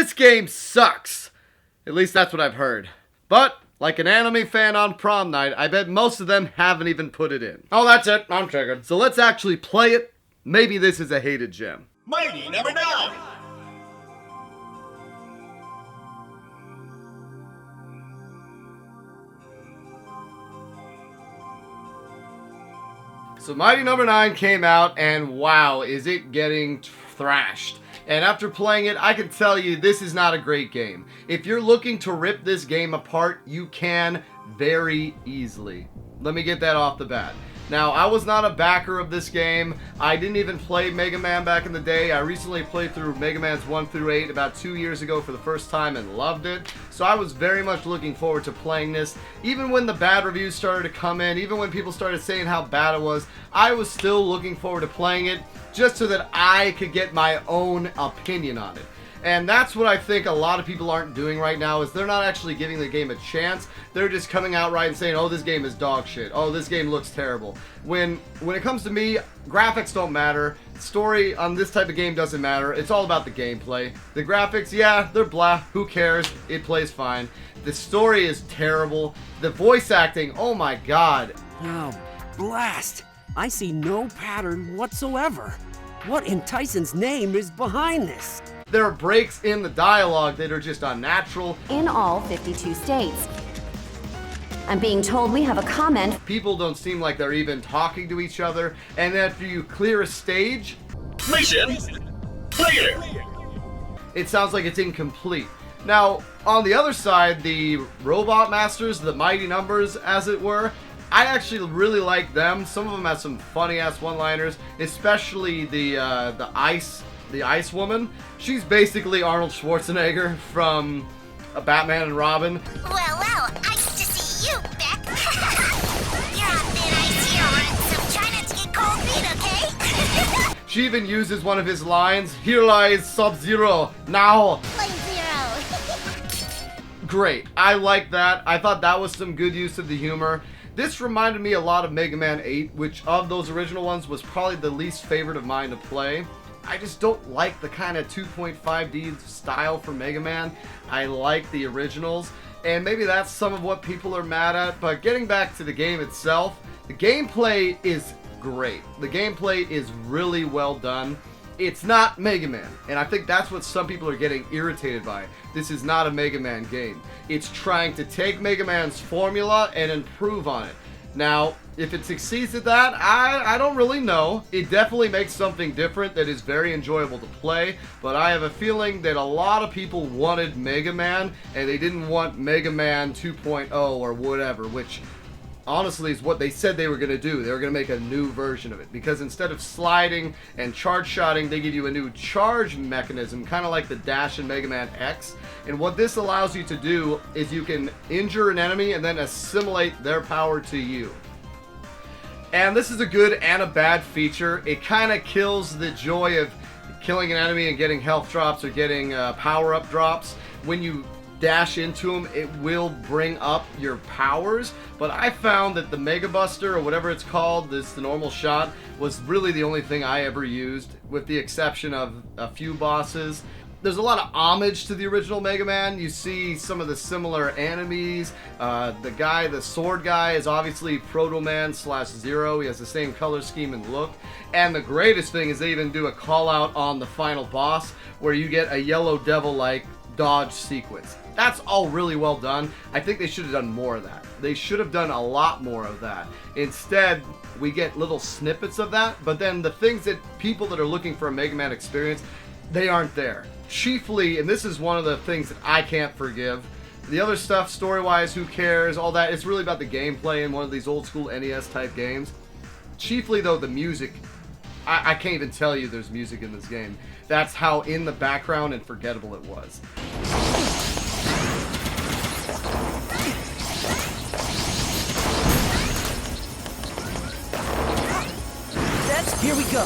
This game sucks. At least that's what I've heard. But, like an anime fan on prom night, I bet most of them haven't even put it in. Oh, that's it. I'm triggered. So let's actually play it. Maybe this is a hated gem. Mighty No.9! So Mighty No.9 came out, and wow, is it getting thrashed. And after playing it, I can tell you this is not a great game. If you're looking to rip this game apart, you can very easily. Let me get that off the bat. Now, I was not a backer of this game. I didn't even play Mega Man back in the day. I recently played through Mega Man's 1 through 8 about 2 years ago for the first time and loved it. So I was very much looking forward to playing this. Even when the bad reviews started to come in, even when people started saying how bad it was, I was still looking forward to playing it just so that I could get my own opinion on it. And that's what I think a lot of people aren't doing right now, is they're not actually giving the game a chance. They're just coming out right and saying, oh, this game is dog shit. Oh, this game looks terrible. When it comes to me, graphics don't matter. Story on this type of game doesn't matter. It's all about the gameplay. The graphics, yeah, they're blah. Who cares? It plays fine. The story is terrible. The voice acting, oh my god. Oh, blast! I see no pattern whatsoever. What in Tyson's name is behind this? There are breaks in the dialogue that are just unnatural. In all 52 states. I'm being told we have a comment. People don't seem like they're even talking to each other. And after you clear a stage, Mission clear! it sounds like it's incomplete. Now, on the other side, the Robot Masters, the Mighty Numbers, as it were, I actually really like them. Some of them have some funny-ass one-liners, especially the Ice Woman. She's basically Arnold Schwarzenegger from Batman and Robin. Well, nice to see you, Beck. You're on thin ice here on some China to get cold feet, okay? She even uses one of his lines, "Here lies Sub-Zero, now!" Like zero. Great, I like that. I thought that was some good use of the humor. This reminded me a lot of Mega Man 8, which of those original ones was probably the least favorite of mine to play. I just don't like the kind of 2.5D style for Mega Man. I like the originals, and maybe that's some of what people are mad at. But getting back to the game itself, the gameplay is great. The gameplay is really well done. It's not Mega Man, and I think that's what some people are getting irritated by. This is not a Mega Man game. It's trying to take Mega Man's formula and improve on it. Now, if it succeeds at that, I don't really know. It definitely makes something different that is very enjoyable to play, but I have a feeling that a lot of people wanted Mega Man, and they didn't want Mega Man 2.0 or whatever, which honestly is what they said they were going to do. They were going to make a new version of it, because instead of sliding and charge shotting, they give you a new charge mechanism, kind of like the dash in Mega Man X. And what this allows you to do is you can injure an enemy and then assimilate their power to you. And this is a good and a bad feature. It kind of kills the joy of killing an enemy and getting health drops or getting power-up drops. When you dash into them, it will bring up your powers, but I found that the Mega Buster, or whatever it's called, the normal shot, was really the only thing I ever used, with the exception of a few bosses. There's a lot of homage to the original Mega Man. You see some of the similar enemies. The sword guy is obviously Proto Man / Zero. He has the same color scheme and look. And the greatest thing is they even do a call out on the final boss, where you get a Yellow Devil-like dodge sequence. That's all really well done. I think they should have done more of that. They should have done a lot more of that. Instead, we get little snippets of that, but then the things that people that are looking for a Mega Man experience, they aren't there. Chiefly, and this is one of the things that I can't forgive, the other stuff, story-wise, who cares, all that, it's really about the gameplay in one of these old-school NES-type games. Chiefly, though, the music, I can't even tell you there's music in this game. That's how in the background and forgettable it was. Here we go.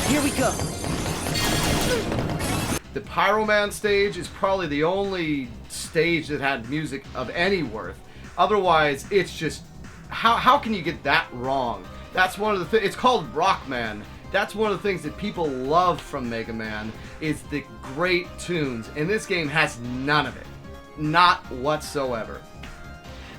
Here we go. The Pyro Man stage is probably the only stage that had music of any worth. Otherwise, it's just, how can you get that wrong? That's one of the things. It's called Rockman. That's one of the things that people love from Mega Man, is the great tunes. And this game has none of it. Not whatsoever.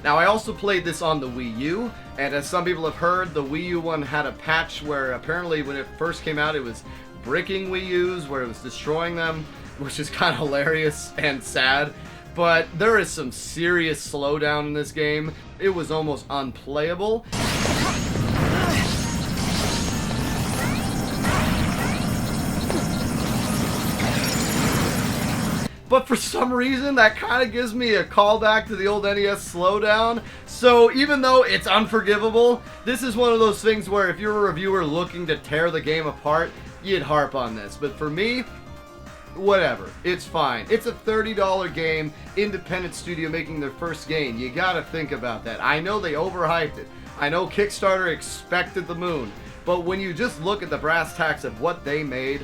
Now, I also played this on the Wii U, and as some people have heard, the Wii U one had a patch where apparently when it first came out, it was bricking Wii U's, where it was destroying them, which is kind of hilarious and sad. But there is some serious slowdown in this game. It was almost unplayable. But for some reason, that kind of gives me a callback to the old NES slowdown. So even though it's unforgivable, this is one of those things where if you're a reviewer looking to tear the game apart, you'd harp on this. But for me, whatever. It's fine. It's a $30 game, independent studio making their first game. You gotta think about that. I know they overhyped it. I know Kickstarter expected the moon. But when you just look at the brass tacks of what they made,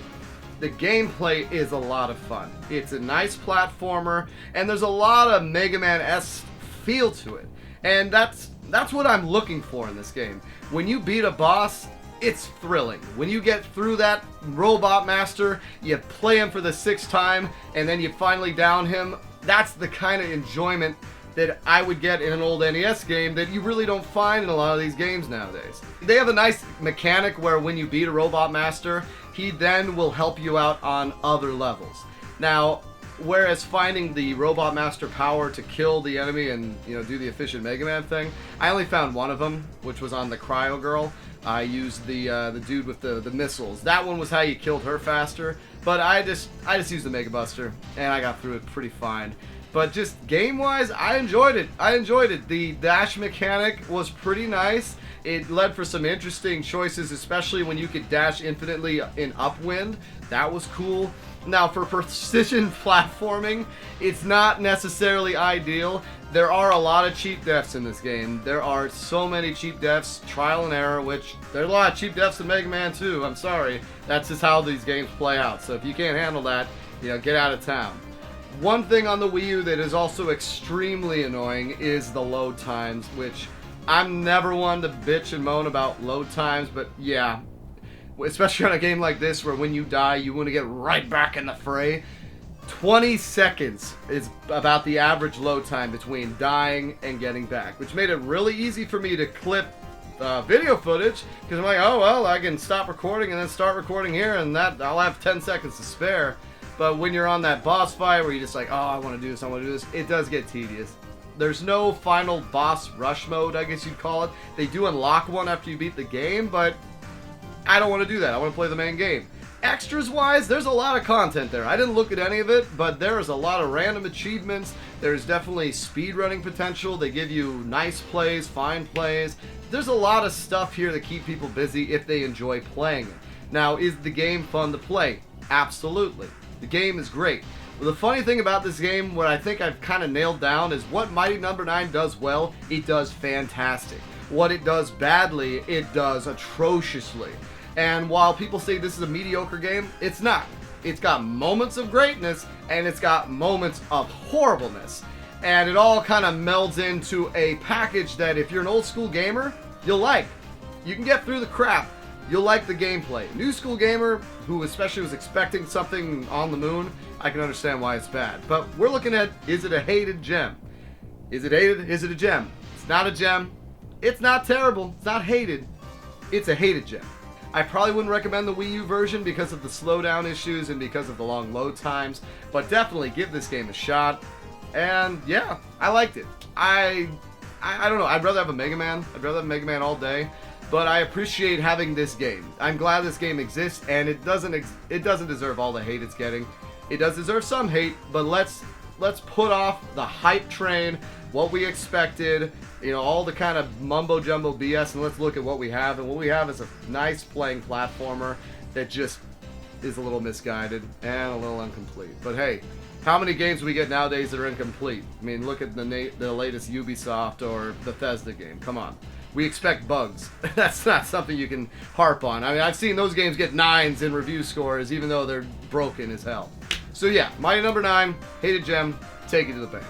the gameplay is a lot of fun. It's a nice platformer, and there's a lot of Mega Man-esque feel to it. And that's what I'm looking for in this game. When you beat a boss, it's thrilling. When you get through that robot master, you play him for the 6th time, and then you finally down him, that's the kind of enjoyment that I would get in an old NES game that you really don't find in a lot of these games nowadays. They have a nice mechanic where when you beat a robot master, he then will help you out on other levels. Now, whereas finding the robot master power to kill the enemy and, you know, do the efficient Mega Man thing, I only found one of them, which was on the Cryo Girl. I used the dude with the missiles. That one was how you killed her faster. But I just used the Mega Buster, and I got through it pretty fine. But just game-wise, I enjoyed it. The dash mechanic was pretty nice. It led for some interesting choices, especially when you could dash infinitely in upwind. That was cool. Now, for precision platforming, it's not necessarily ideal. There are a lot of cheap deaths in this game. There are so many cheap deaths, trial and error, which there's a lot of cheap deaths in Mega Man 2. I'm sorry. That's just how these games play out. So if you can't handle that, you know, get out of town. One thing on the Wii U that is also extremely annoying is the load times, which I'm never one to bitch and moan about load times, but yeah, especially on a game like this where when you die, you want to get right back in the fray. 20 seconds is about the average load time between dying and getting back, which made it really easy for me to clip video footage, because I'm like, oh, well, I can stop recording and then start recording here, and that I'll have 10 seconds to spare. But when you're on that boss fight where you're just like, oh, I want to do this, I want to do this, it does get tedious. There's no final boss rush mode, I guess you'd call it. They do unlock one after you beat the game, but I don't want to do that. I want to play the main game. Extras-wise, there's a lot of content there. I didn't look at any of it, but there is a lot of random achievements. There's definitely speedrunning potential. They give you nice plays, fine plays. There's a lot of stuff here that keep people busy if they enjoy playing it. Now, is the game fun to play? Absolutely. The game is great. Well, the funny thing about this game, what I think I've kind of nailed down, is what Mighty No.9 does well, it does fantastic. What it does badly, it does atrociously. And while people say this is a mediocre game, it's not. It's got moments of greatness, and it's got moments of horribleness. And it all kind of melds into a package that if you're an old school gamer, you'll like. You can get through the crap. You'll like the gameplay. New school gamer, who especially was expecting something on the moon, I can understand why it's bad. But we're looking at, is it a hated gem? Is it hated? Is it a gem? It's not a gem. It's not terrible. It's not hated. It's a hated gem. I probably wouldn't recommend the Wii U version because of the slowdown issues and because of the long load times, but definitely give this game a shot. And yeah, I liked it. I don't know. I'd rather have a Mega Man. I'd rather have Mega Man all day. But I appreciate having this game. I'm glad this game exists, and it doesn't deserve all the hate it's getting. It does deserve some hate, but let's put off the hype train, what we expected, you know, all the kind of mumbo jumbo BS, and let's look at what we have. And what we have is a nice playing platformer that just is a little misguided and a little incomplete. But hey, how many games do we get nowadays that are incomplete? I mean, look at the latest Ubisoft or Bethesda game. Come on. We expect bugs. That's not something you can harp on. I mean, I've seen those games get 9s in review scores, even though they're broken as hell. So yeah, my number 9, Hated Gem, take it to the bank.